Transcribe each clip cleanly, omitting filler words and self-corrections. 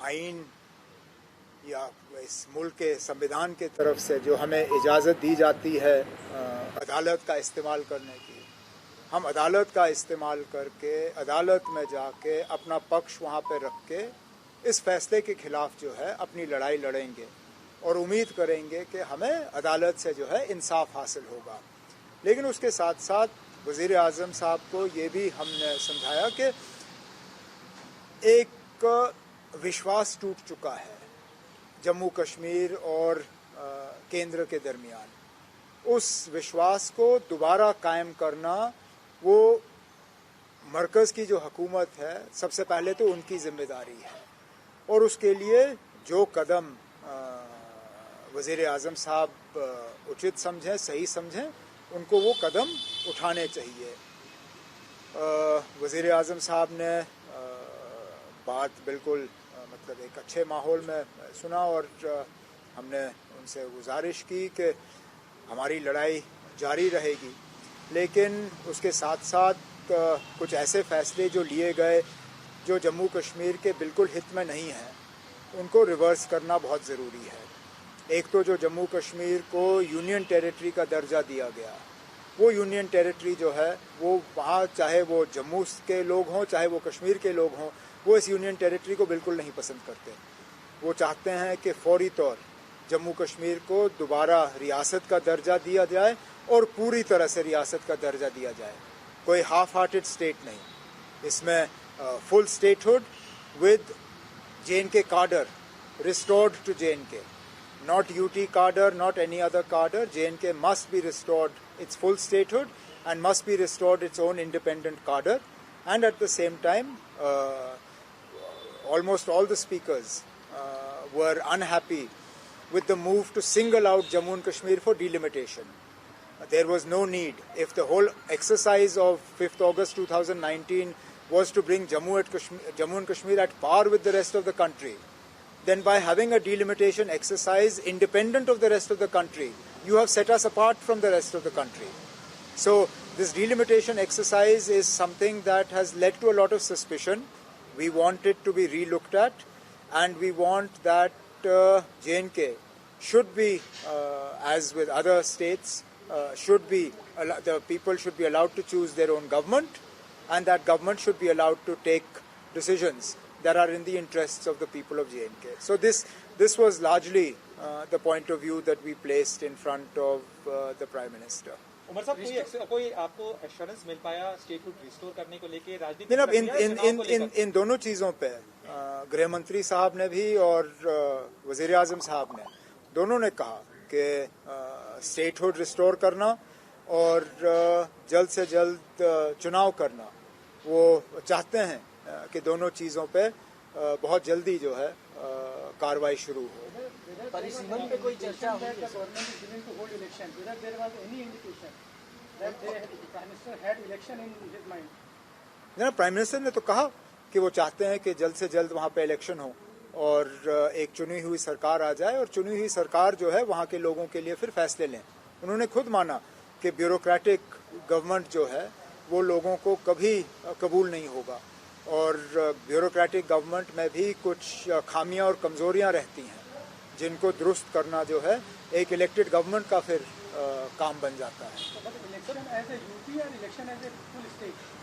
आइन या इस मुल्क के संविधान के तरफ से जो हमें इजाज़त दी जाती है अदालत का इस्तेमाल करने की, हम अदालत का इस्तेमाल करके अदालत में जाके अपना पक्ष वहाँ पे रख के इस फैसले के खिलाफ जो है अपनी लड़ाई लड़ेंगे और उम्मीद करेंगे कि हमें अदालत से जो है इंसाफ हासिल होगा। लेकिन उसके साथ साथ वज़ीर आज़म साहब को ये भी हमने समझाया कि एक विश्वास टूट चुका है जम्मू कश्मीर और केंद्र के दरमियान। उस विश्वास को दोबारा कायम करना वो मरकज़ की जो हुकूमत है सबसे पहले तो उनकी ज़िम्मेदारी है और उसके लिए जो कदम वज़ीर आज़म साहब उचित समझें, सही समझें, उनको वो कदम उठाने चाहिए। वज़ीर आज़म साहब ने बात बिल्कुल मतलब एक अच्छे माहौल में सुना और हमने उनसे गुजारिश की कि हमारी लड़ाई जारी रहेगी, लेकिन उसके साथ साथ कुछ ऐसे फैसले जो लिए गए जो जम्मू कश्मीर के बिल्कुल हित में नहीं हैं, उनको रिवर्स करना बहुत ज़रूरी है। एक तो जो जम्मू कश्मीर को यूनियन टेरिटरी का दर्जा दिया गया, वो यूनियन टेरिटरी जो है वो वहाँ चाहे वो जम्मू के लोग हों चाहे वो कश्मीर के लोग हों, वो इस यूनियन टेरिटरी को बिल्कुल नहीं पसंद करते। वो चाहते हैं कि फौरी तौर जम्मू कश्मीर को दोबारा रियासत का दर्जा दिया जाए और पूरी तरह से रियासत का दर्जा दिया जाए, कोई हाफ हार्टेड स्टेट नहीं। इसमें full statehood with JNK cadre restored to JNK, not UT cadre, not any other cadre. JNK must be restored its full statehood and must be restored its own independent cadre. And at the same time, almost all the speakers were unhappy with the move to single out Jammu and Kashmir for delimitation. There was no need. If the whole exercise of 5th August 2019 was to bring Jammu and Kashmir at par with the rest of the country, then by having a delimitation exercise independent of the rest of the country, you have set us apart from the rest of the country. So this delimitation exercise is something that has led to a lot of suspicion. We want it to be re-looked at, and we want that J&K should be, as with other states, the people should be allowed to choose their own government, and that government should be allowed to take decisions that are in the interests of the people of J&K. So this was largely the point of view that we placed in front of the Prime Minister. Umar साहब, कोई आपको assurance मिल पाया statehood restore करने को लेके राजनीतिक? अब इन दोनों चीज़ों पे गृह मंत्री साहब ने भी और वज़ीर आज़म साहब ने दोनों ने कहा कि स्टेटहुड रिस्टोर करना और जल्द से जल्द चुनाव करना, वो चाहते हैं कि दोनों चीज़ों पे बहुत जल्दी जो है कार्रवाई शुरू हो। परिसीमन पे कोई चर्चा हुई है? प्राइम मिनिस्टर ने तो कहा कि वो चाहते हैं कि जल्द से जल्द वहाँ पे इलेक्शन हो और एक चुनी हुई सरकार आ जाए और चुनी हुई सरकार जो है वहाँ के लोगों के लिए फिर फैसले लें। उन्होंने खुद माना कि ब्यूरोक्रेटिक गवर्नमेंट जो है वो लोगों को कभी कबूल नहीं होगा और ब्यूरोक्रेटिक गवर्नमेंट में भी कुछ खामियां और कमजोरियां रहती हैं जिनको दुरुस्त करना जो है एक इलेक्टेड गवर्नमेंट का फिर काम बन जाता है।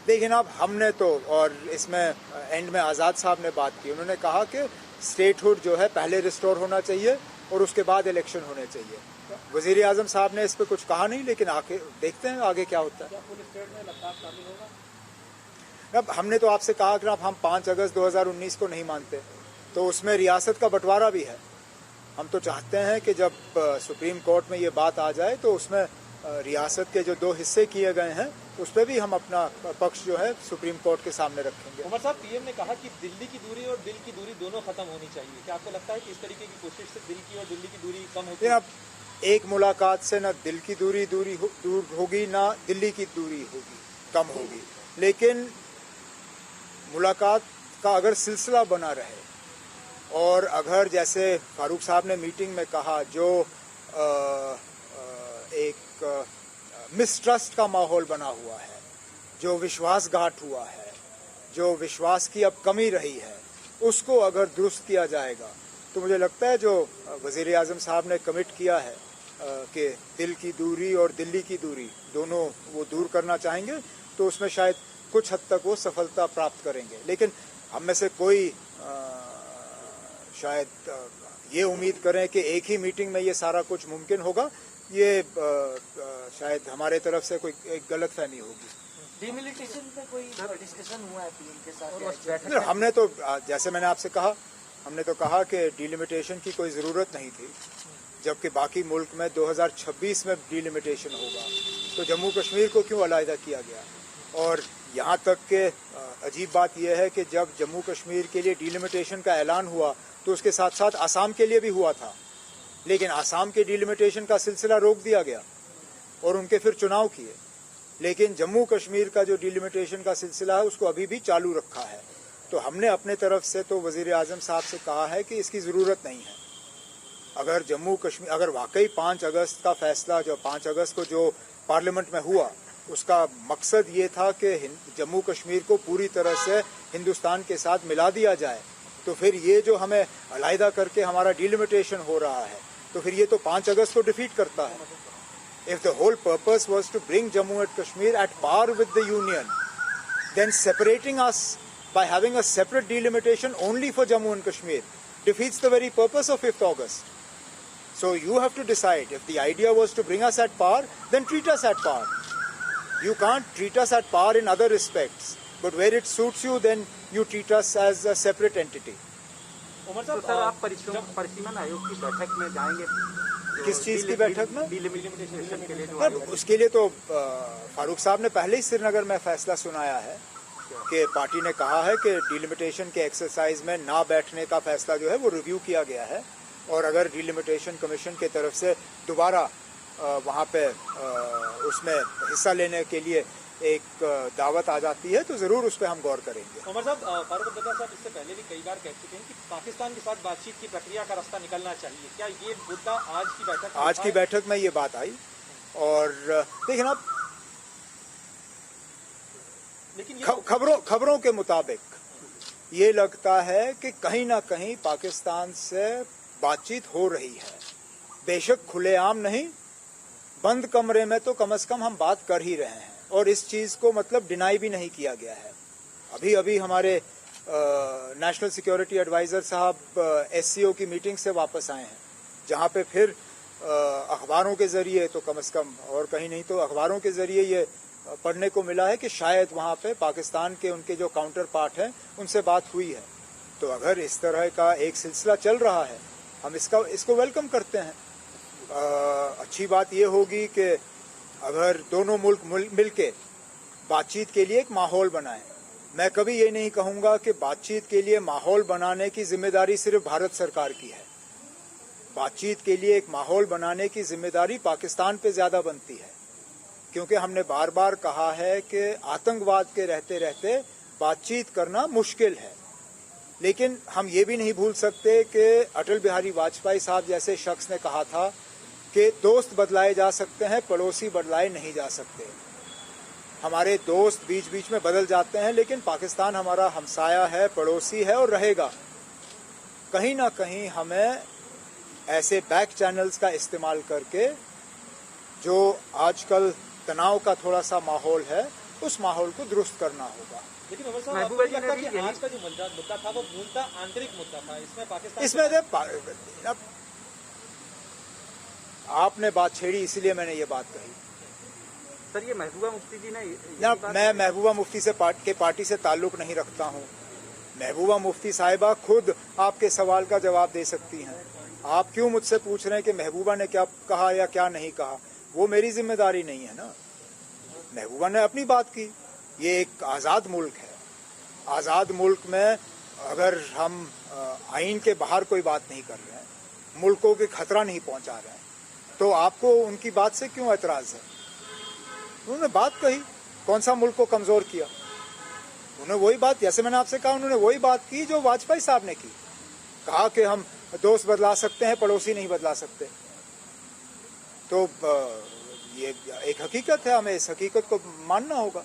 देखिए ना, अब हमने तो और इसमें एंड में आज़ाद साहब ने बात की, उन्होंने कहा कि स्टेटहुड जो है पहले रिस्टोर होना चाहिए और उसके बाद इलेक्शन होने चाहिए। वज़ीर आज़म साहब ने इस पर कुछ कहा नहीं, लेकिन आगे देखते हैं आगे क्या होता है। अब हमने तो आपसे कहा कि अब हम 5 अगस्त 2019 को नहीं मानते, तो उसमें रियासत का बंटवारा भी है। हम तो चाहते हैं कि जब सुप्रीम कोर्ट में ये बात आ जाए तो उसमें रियासत के जो 2 हिस्से किए गए हैं उस पर भी हम अपना पक्ष जो है सुप्रीम कोर्ट के सामने रखेंगे। उमर साहब, पीएम ने कहा कि दिल्ली की दूरी और दिल की दूरी दोनों खत्म होनी चाहिए। क्या आपको लगता है कि इस तरीके की कोशिश से दिल की और दिल्ली की दूरी कम होती है? अब एक मुलाकात से न दिल की दूर होगी, ना दिल्ली की दूरी होगी कम होगी, लेकिन मुलाकात का अगर सिलसिला बना रहे और अगर जैसे फारूक साहब ने मीटिंग में कहा जो एक मिसट्रस्ट का माहौल बना हुआ है, जो विश्वासघात हुआ है, जो विश्वास की अब कमी रही है, उसको अगर दुरुस्त किया जाएगा तो मुझे लगता है जो वज़ीर आज़म साहब ने कमिट किया है कि दिल की दूरी और दिल्ली की दूरी दोनों वो दूर करना चाहेंगे, तो उसमें शायद कुछ हद तक वो सफलता प्राप्त करेंगे। लेकिन हम में से कोई शायद ये उम्मीद करें कि एक ही मीटिंग में ये सारा कुछ मुमकिन होगा, ये शायद हमारे तरफ से कोई एक गलत फहमी होगी। डिमिलिटेशन पे कोई डिस्कशन हुआ है पीएम के साथ? हमने तो, जैसे मैंने आपसे कहा, हमने तो कहा कि डिलिमिटेशन की कोई ज़रूरत नहीं थी, जबकि बाकी मुल्क में 2026 में डिलिमिटेशन होगा, तो जम्मू कश्मीर को क्यों अलहदा किया गया? और यहाँ तक के अजीब बात यह है कि जब जम्मू कश्मीर के लिए डिलिमिटेशन का ऐलान हुआ तो उसके साथ साथ आसाम के लिए भी हुआ था, लेकिन आसाम के डिलिमिटेशन का सिलसिला रोक दिया गया और उनके फिर चुनाव किए। लेकिन जम्मू कश्मीर का जो डिलिमिटेशन का सिलसिला है उसको अभी भी चालू रखा है। तो हमने अपने तरफ से तो वज़ीर आज़म साहब से कहा है कि इसकी ज़रूरत नहीं है। अगर जम्मू कश्मीर, अगर वाकई 5 अगस्त का फैसला, जो 5 अगस्त को जो पार्लियामेंट में हुआ, उसका मकसद ये था कि जम्मू कश्मीर को पूरी तरह से हिंदुस्तान के साथ मिला दिया जाए, तो फिर ये जो हमें अलहदा करके हमारा डिलिमिटेशन हो रहा है, तो फिर ये तो 5 अगस्त को डिफीट करता है। If the whole purpose was to bring Jammu and Kashmir at par with the Union, then separating us by having a separate delimitation only for Jammu and Kashmir defeats the very purpose of 5th August. So you have to decide, if the idea was to bring us at par, then treat us at par. You can't treat us at par in other respects, but where it suits you, then you treat us as a separate entity. Umar साहब, तो sir आप परिसीमन आयोग की बैठक में जाएंगे? किस चीज की बैठक में? डिलिमिटेशन के लिए जो उसके लिए तो फारूक साहब ने पहले ही श्रीनगर में फैसला सुनाया है कि पार्टी ने कहा है कि डिलिमिटेशन के एक्सरसाइज में ना बैठने का फैसला जो है वो रिव्यू किया गया है, और अगर डिलिमिटेशन कमीशन की तरफ से दोबारा वहाँ पे उसमें हिस्सा लेने के लिए एक दावत आ जाती है तो जरूर उस पर हम गौर करेंगे। उमर साहब, फारूक अब्दुल्ला साहब इससे पहले भी कई बार कह चुके हैं कि पाकिस्तान के साथ बातचीत की प्रक्रिया का रास्ता निकलना चाहिए। क्या ये मुद्दा आज की बैठक में ये बात आई? और देखिए ना, लेकिन खबरों के मुताबिक ये लगता है कि कहीं ना कहीं पाकिस्तान से बातचीत हो रही है, बेशक खुलेआम नहीं, बंद कमरे में तो कम से कम हम बात कर ही रहे हैं, और इस चीज को मतलब डिनाई भी नहीं किया गया है। अभी हमारे नेशनल सिक्योरिटी एडवाइजर साहब एससीओ की मीटिंग से वापस आए हैं, जहां पे फिर अखबारों के जरिए, तो कम से कम और कहीं नहीं तो अखबारों के जरिए ये पढ़ने को मिला है कि शायद वहां पे पाकिस्तान के उनके जो काउंटर पार्ट हैं उनसे बात हुई है। तो अगर इस तरह का एक सिलसिला चल रहा है, हम इसको वेलकम करते हैं। अच्छी बात यह होगी कि अगर दोनों मुल्क मिलके बातचीत के लिए एक माहौल बनाएं। मैं कभी ये नहीं कहूंगा कि बातचीत के लिए माहौल बनाने की जिम्मेदारी सिर्फ भारत सरकार की है। बातचीत के लिए एक माहौल बनाने की जिम्मेदारी पाकिस्तान पे ज्यादा बनती है, क्योंकि हमने बार बार कहा है कि आतंकवाद के रहते रहते बातचीत करना मुश्किल है। लेकिन हम ये भी नहीं भूल सकते कि अटल बिहारी वाजपेयी साहब जैसे शख्स ने कहा था कि दोस्त बदलाए जा सकते हैं, पड़ोसी बदलाए नहीं जा सकते। हमारे दोस्त बीच बीच में बदल जाते हैं, लेकिन पाकिस्तान हमारा हमसाया है, पड़ोसी है और रहेगा। कहीं ना कहीं हमें ऐसे बैक चैनल्स का इस्तेमाल करके जो आजकल तनाव का थोड़ा सा माहौल है, उस माहौल को दुरुस्त करना होगा। लेकिन उमर साहब, आपको नहीं लगता कि आज का जो मुद्दा था वो मूलतः आंतरिक मुद्दा था? इसमें पाकिस्तान आपने बात छेड़ी, इसलिए मैंने ये बात कही। सर, ये महबूबा मुफ्ती जी ने मैं महबूबा मुफ्ती से पार्टी से ताल्लुक नहीं रखता हूँ। महबूबा मुफ्ती साहिबा खुद आपके सवाल का जवाब दे सकती हैं। आप क्यों मुझसे पूछ रहे हैं कि महबूबा ने क्या कहा या क्या नहीं कहा? वो मेरी जिम्मेदारी नहीं है ना। महबूबा ने अपनी बात की। ये एक आज़ाद मुल्क है। आज़ाद मुल्क में अगर हम आइन के बाहर कोई बात नहीं कर रहे हैं, मुल्कों के खतरा नहीं पहुंचा रहे हैं, तो आपको उनकी बात से क्यों एतराज है? उन्होंने बात कही, कौन सा मुल्क को कमजोर किया? उन्होंने वही बात, जैसे मैंने आपसे कहा, उन्होंने वही बात की जो वाजपेयी साहब ने की। कहा कि हम दोस्त बदला सकते हैं, पड़ोसी नहीं बदला सकते। तो ये एक हकीकत है, हमें इस हकीकत को मानना होगा।